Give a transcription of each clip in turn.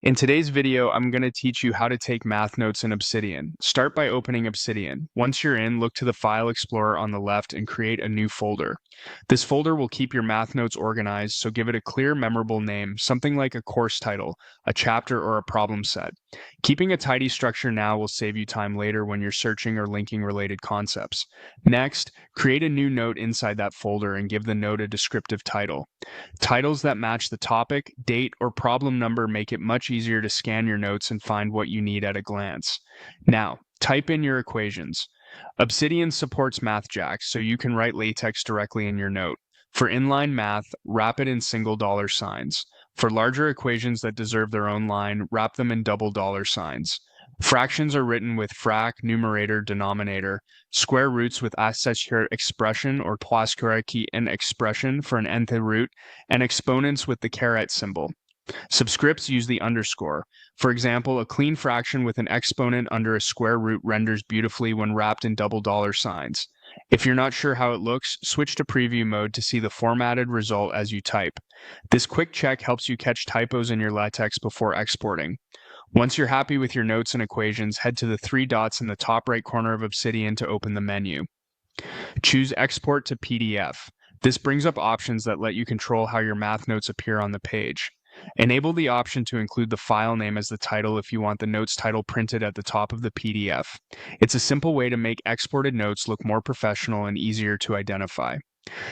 In today's video, I'm going to teach you how to take math notes in Obsidian. Start by opening Obsidian. Once you're in, look to the File Explorer on the left and create a new folder. This folder will keep your math notes organized, so give it a clear, memorable name, something like a course title, a chapter, or a problem set. Keeping a tidy structure now will save you time later when you're searching or linking related concepts. Next, create a new note inside that folder and give the note a descriptive title. Titles that match the topic, date, or problem number make it much easier to scan your notes and find what you need at a glance. Now, type in your equations. Obsidian supports MathJax, so you can write LaTeX directly in your note. For inline math, wrap it in single dollar signs. For larger equations that deserve their own line, wrap them in double dollar signs. Fractions are written with frac, numerator, denominator. Square roots with associated expression or plasquaraki an expression for an nth root, and exponents with the caret symbol. Subscripts use the underscore. For example, a clean fraction with an exponent under a square root renders beautifully when wrapped in double dollar signs. If you're not sure how it looks, switch to preview mode to see the formatted result as you type. This quick check helps you catch typos in your LaTeX before exporting. Once you're happy with your notes and equations, head to the three dots in the top right corner of Obsidian to open the menu. Choose Export to PDF. This brings up options that let you control how your math notes appear on the page. Enable the option to include the file name as the title if you want the notes title printed at the top of the PDF. It's a simple way to make exported notes look more professional and easier to identify.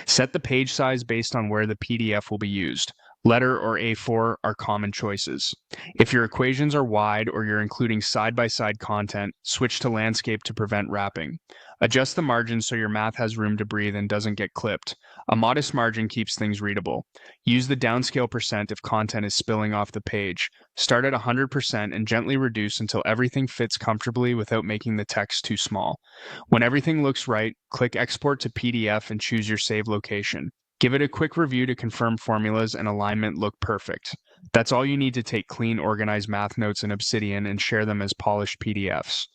Set the page size based on where the PDF will be used. Letter or A4 are common choices. If your equations are wide or you're including side-by-side content, switch to landscape to prevent wrapping. Adjust the margin so your math has room to breathe and doesn't get clipped. A modest margin keeps things readable. Use the downscale percent if content is spilling off the page. Start at 100% and gently reduce until everything fits comfortably without making the text too small. When everything looks right, click Export to PDF and choose your save location. Give it a quick review to confirm formulas and alignment look perfect. That's all you need to take clean, organized math notes in Obsidian and share them as polished PDFs.